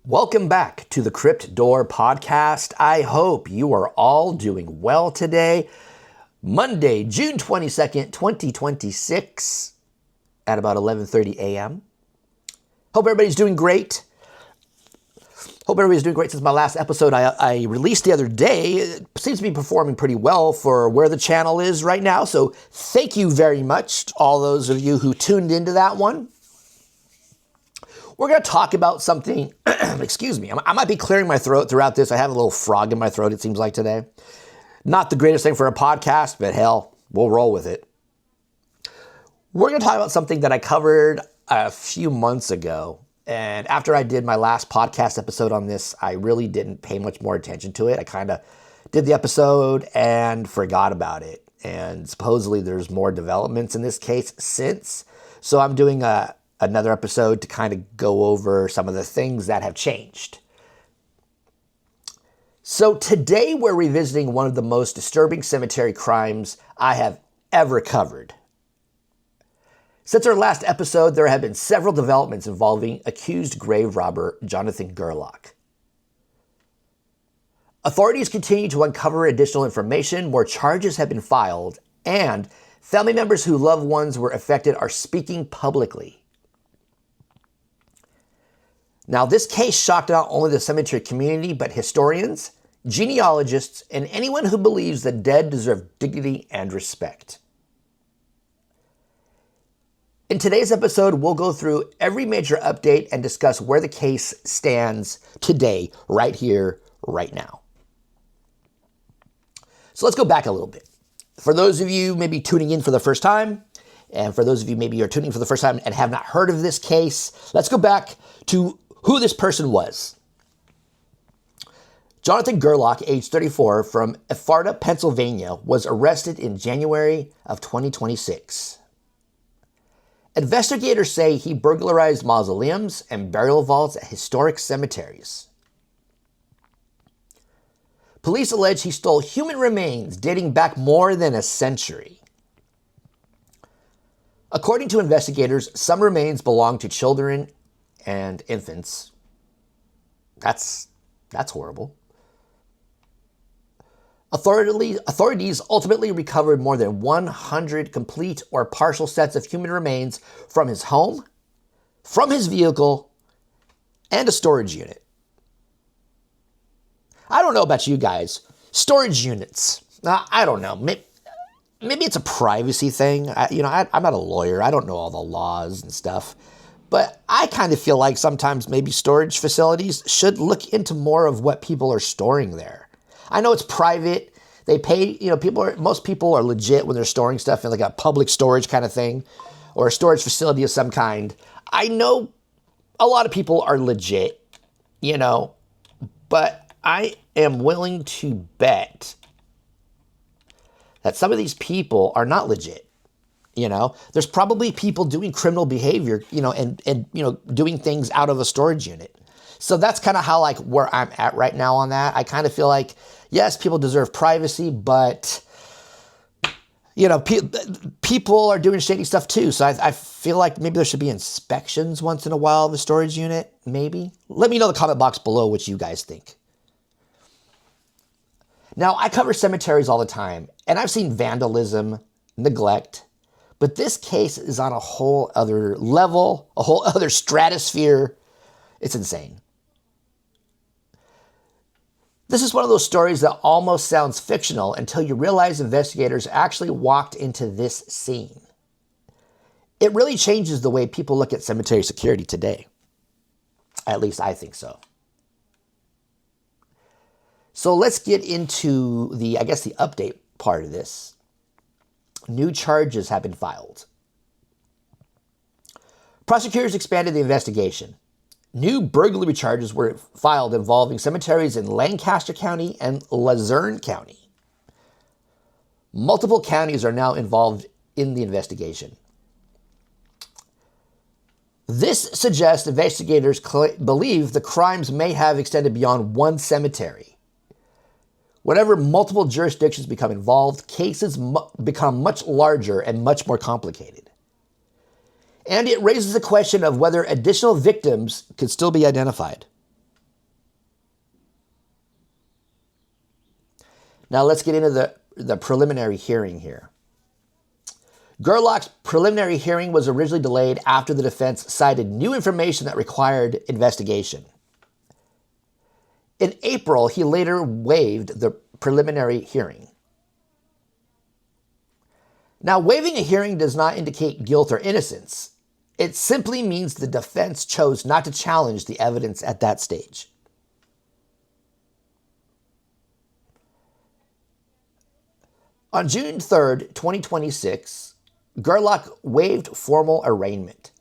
Welcome back to the Crypt Door Podcast. I hope you are all doing well today. Monday, June 22nd, 2026 at about 11:30 a.m. Hope everybody's doing great. Since my last episode I released the other day. It seems to be performing pretty well for where the channel is right now. So thank you very much to all those of you who tuned into that one. We're going to talk about something, excuse me, I might be clearing my throat throughout this. I have a little frog in my throat, it seems like today. Not the greatest thing for a podcast, but hell, we'll roll with it. We're going to talk about something that I covered a few months ago. And after I did my last podcast episode on this, I really didn't pay much more attention to it. I kind of did the episode and forgot about it. And supposedly there's more developments in this case since. So I'm doing another episode to kind of go over some of the things that have changed. So today we're revisiting one of the most disturbing cemetery crimes I have ever covered. Since our last episode, there have been several developments involving accused grave robber Jonathan Gerlach. Authorities continue to uncover additional information, more charges have been filed, and family members whose loved ones were affected are speaking publicly. Now, this case shocked not only the cemetery community, but historians, genealogists, and anyone who believes the dead deserve dignity and respect. In today's episode, we'll go through every major update and discuss where the case stands today, right here, right now. So let's go back a little bit. For those of you maybe tuning in for the first time, and for those of you maybe you're tuning in for the first time and have not heard of this case, let's go back to who this person was. Jonathan Gerlach, age 34, from Ephrata, Pennsylvania, was arrested in January of 2026. Investigators say he burglarized mausoleums and burial vaults at historic cemeteries. Police allege he stole human remains dating back more than a century. According to investigators, some remains belong to children and infants. That's horrible. Authorities ultimately recovered more than 100 complete or partial sets of human remains from his home, from his vehicle, and a storage unit. I don't know about you guys. Storage units. I don't know. Maybe it's a privacy thing. I'm not a lawyer. I don't know all the laws and stuff. But I kind of feel like sometimes maybe storage facilities should look into more of what people are storing there. I know it's private. They pay, most people are legit when they're storing stuff in like a public storage kind of thing or a storage facility of some kind. I know a lot of people are legit, but I am willing to bet that some of these people are not legit. There's probably people doing criminal behavior, and doing things out of a storage unit. So that's kind of how where I'm at right now on that. I kind of feel like, yes, people deserve privacy, but people are doing shady stuff too. So I feel like maybe there should be inspections once in a while of a storage unit, maybe. Let me know in the comment box below what you guys think. Now, I cover cemeteries all the time, and I've seen vandalism, neglect, but this case is on a whole other level, a whole other stratosphere. It's insane. This is one of those stories that almost sounds fictional until you realize investigators actually walked into this scene. It really changes the way people look at cemetery security today. At least I think so. So let's get into the update part of this. New charges have been filed. Prosecutors expanded the investigation. New burglary charges were filed involving cemeteries in Lancaster County and Luzerne County. Multiple counties are now involved in the investigation. This suggests investigators believe the crimes may have extended beyond one cemetery. Whenever multiple jurisdictions become involved, cases become much larger and much more complicated. And it raises the question of whether additional victims could still be identified. Now let's get into the preliminary hearing here. Gerlach's preliminary hearing was originally delayed after the defense cited new information that required investigation. In April, he later waived the preliminary hearing. Now, waiving a hearing does not indicate guilt or innocence. It simply means the defense chose not to challenge the evidence at that stage. On June 3rd, 2026, Gerlach waived formal arraignment.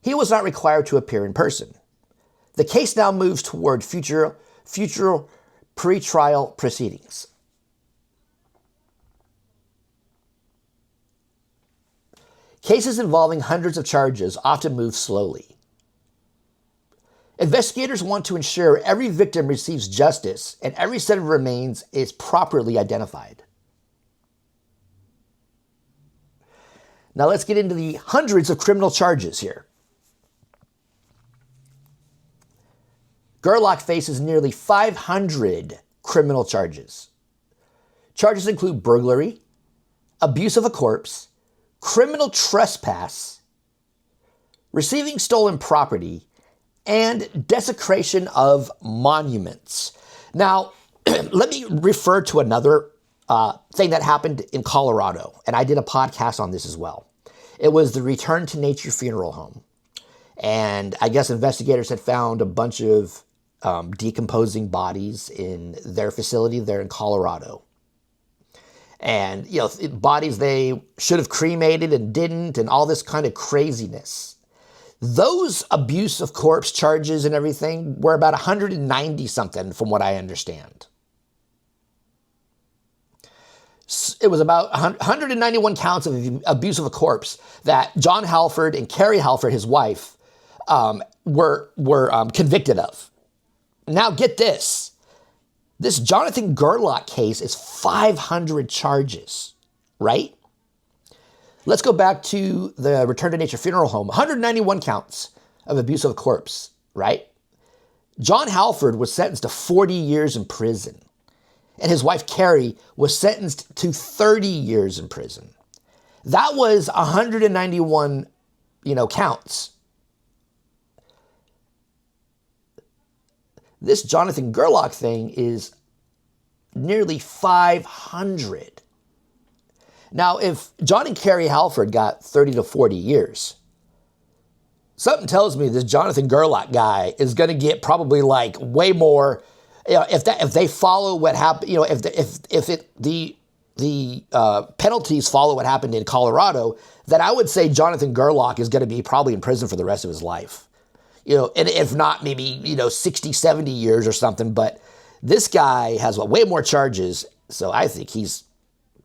He was not required to appear in person. The case now moves toward future pre-trial proceedings. Cases involving hundreds of charges often move slowly. Investigators want to ensure every victim receives justice and every set of remains is properly identified. Now let's get into the hundreds of criminal charges here. Gerlach faces nearly 500 criminal charges. Charges include burglary, abuse of a corpse, criminal trespass, receiving stolen property, and desecration of monuments. Now, let me refer to another thing that happened in Colorado, and I did a podcast on this as well. It was the Return to Nature funeral home. And I guess investigators had found a bunch of decomposing bodies in their facility there in Colorado. And, bodies they should have cremated and didn't, and all this kind of craziness. Those abuse of corpse charges and everything were about 190 something from what I understand. It was about 191 counts of abuse of a corpse that John Halford and Carrie Halford, his wife, were convicted of. Now get this. This Jonathan Gerlach case is 500 charges, right? Let's go back to the Return to Nature funeral home. 191 counts of abuse of a corpse, right? John Halford was sentenced to 40 years in prison. And his wife, Carrie, was sentenced to 30 years in prison. That was 191, counts. This Jonathan Gerlach thing is nearly 500. Now, if John and Carrie Halford got 30 to 40 years, something tells me this Jonathan Gerlach guy is going to get probably like way more. If they follow what happened, if the penalties follow what happened in Colorado, then I would say Jonathan Gerlach is going to be probably in prison for the rest of his life. And if not, maybe, 60, 70 years or something. But this guy has way more charges. So I think he's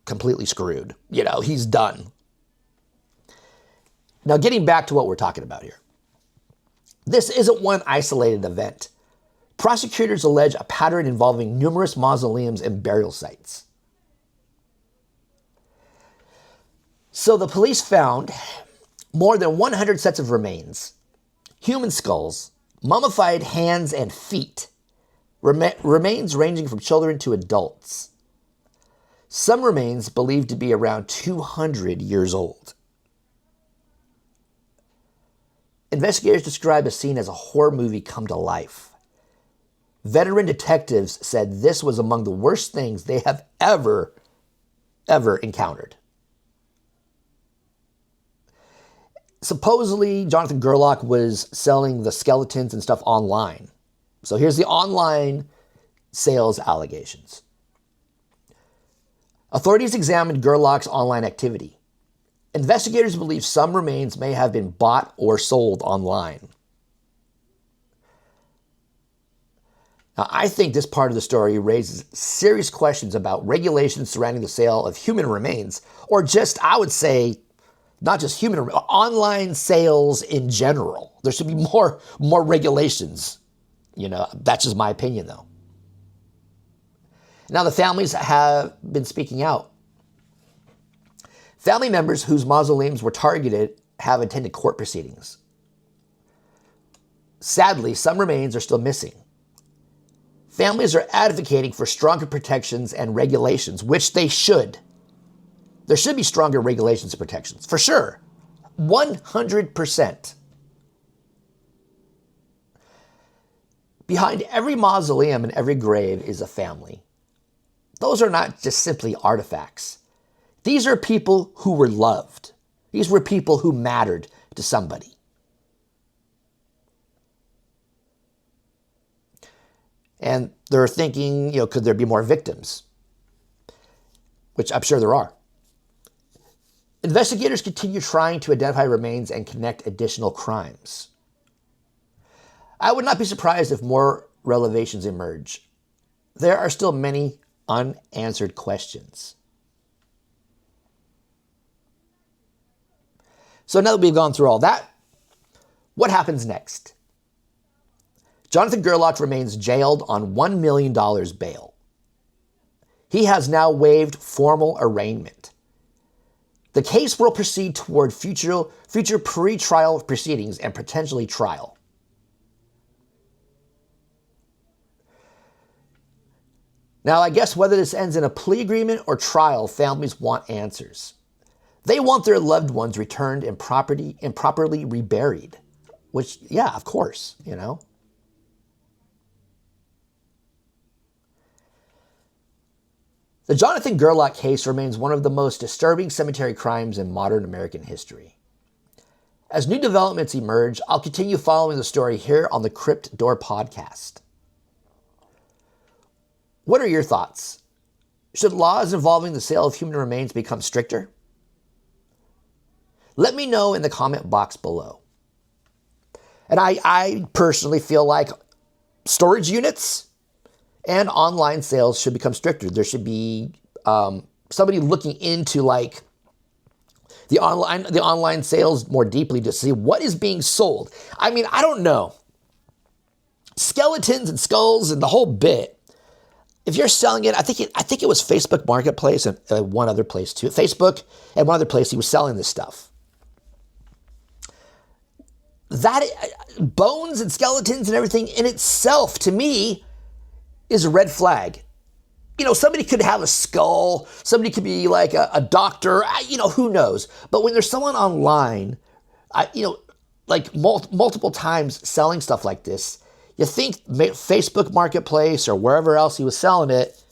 completely screwed. He's done. Now, getting back to what we're talking about here. This isn't one isolated event. Prosecutors allege a pattern involving numerous mausoleums and burial sites. So the police found more than 100 sets of remains, human skulls, mummified hands and feet, remains ranging from children to adults. Some remains believed to be around 200 years old. Investigators describe a scene as a horror movie come to life. Veteran detectives said this was among the worst things they have ever encountered. Supposedly, Jonathan Gerlach was selling the skeletons and stuff online. So here's the online sales allegations. Authorities examined Gerlach's online activity. Investigators believe some remains may have been bought or sold online. Now, I think this part of the story raises serious questions about regulations surrounding the sale of human remains, or just, I would say, not just online sales in general. There should be more regulations. That's just my opinion, though. Now, the families have been speaking out. Family members whose mausoleums were targeted have attended court proceedings. Sadly, some remains are still missing. Families are advocating for stronger protections and regulations, which they should. There should be stronger regulations and protections, for sure. 100%. Behind every mausoleum and every grave is a family. Those are not just simply artifacts. These are people who were loved. These were people who mattered to somebody. And they're thinking, could there be more victims? Which I'm sure there are. Investigators continue trying to identify remains and connect additional crimes. I would not be surprised if more revelations emerge. There are still many unanswered questions. So now that we've gone through all that, what happens next? Jonathan Gerlach remains jailed on $1 million bail. He has now waived formal arraignment. The case will proceed toward future pre-trial proceedings and potentially trial. Now, I guess whether this ends in a plea agreement or trial, families want answers. They want their loved ones returned and improperly reburied. Which, yeah, of course, The Jonathan Gerlach case remains one of the most disturbing cemetery crimes in modern American history. As new developments emerge, I'll continue following the story here on the Crypt Door Podcast. What are your thoughts? Should laws involving the sale of human remains become stricter? Let me know in the comment box below. And I personally feel like storage units and online sales should become stricter. There should be somebody looking into the online sales more deeply to see what is being sold. I mean, I don't know. Skeletons and skulls and the whole bit. If you're selling it, I think it was Facebook Marketplace and one other place too. Facebook and one other place he was selling this stuff. That bones and skeletons and everything in itself, to me, is a red flag. Somebody could have a skull. Somebody could be like a doctor. Who knows? But when there's someone online, multiple times selling stuff like this, you think Facebook Marketplace or wherever else he was selling it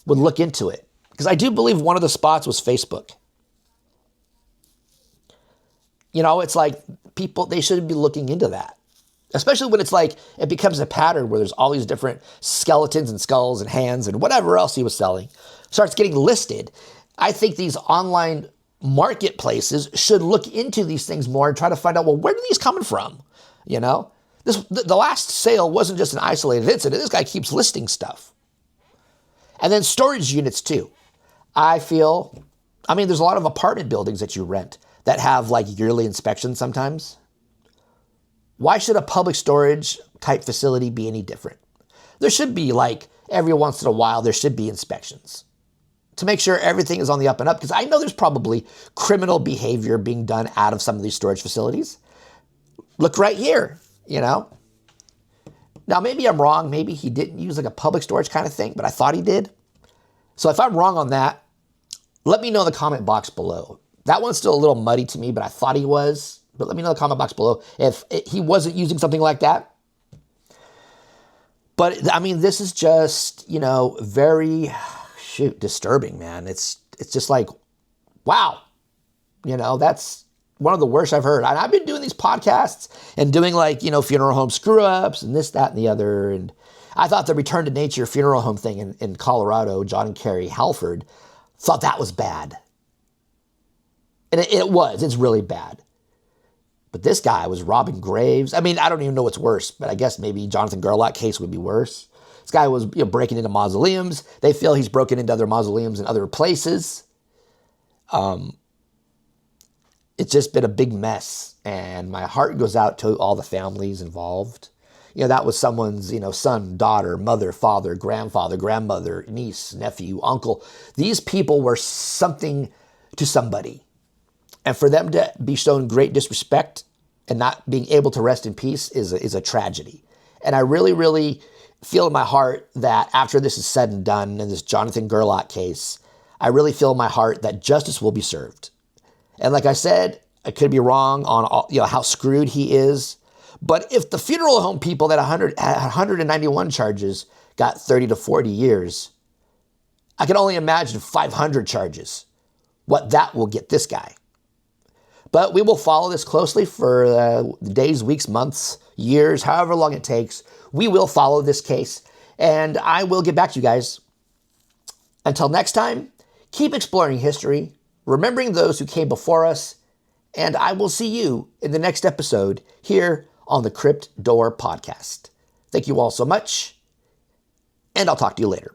would look into it. Because I do believe one of the spots was Facebook. It's like people, they shouldn't be looking into that. Especially when it's like, it becomes a pattern where there's all these different skeletons and skulls and hands and whatever else he was selling starts getting listed. I think these online marketplaces should look into these things more and try to find out, well, where are these coming from? The last sale wasn't just an isolated incident. This guy keeps listing stuff. And then storage units too. There's a lot of apartment buildings that you rent that have yearly inspections sometimes. Why should a public storage type facility be any different? There should be every once in a while, there should be inspections to make sure everything is on the up and up. Because I know there's probably criminal behavior being done out of some of these storage facilities. Look right here, Now, maybe I'm wrong. Maybe he didn't use a public storage kind of thing, but I thought he did. So if I'm wrong on that, let me know in the comment box below. That one's still a little muddy to me, but I thought he was. But let me know in the comment box below if he wasn't using something like that. But this is just, very, disturbing, man. It's just wow. That's one of the worst I've heard. And I've been doing these podcasts and doing funeral home screw ups and this, that, and the other. And I thought the Return to Nature funeral home thing in Colorado, John and Carrie Halford, thought that was bad. And it was. It's really bad. But this guy was robbing graves. I don't even know what's worse, but I guess maybe Jonathan Gerlach case would be worse. This guy was breaking into mausoleums. They feel he's broken into other mausoleums in other places. It's just been a big mess. And my heart goes out to all the families involved. That was someone's, son, daughter, mother, father, grandfather, grandmother, niece, nephew, uncle. These people were something to somebody. And for them to be shown great disrespect and not being able to rest in peace is a tragedy. And I really, really feel in my heart that after this is said and done in this Jonathan Gerlach case, I really feel in my heart that justice will be served. And like I said, I could be wrong on all, how screwed he is. But if the funeral home people that 191 charges got 30 to 40 years, I can only imagine 500 charges, what that will get this guy. But we will follow this closely for the days, weeks, months, years, however long it takes. We will follow this case, and I will get back to you guys. Until next time, keep exploring history, remembering those who came before us, and I will see you in the next episode here on the Crypt Door Podcast. Thank you all so much, and I'll talk to you later.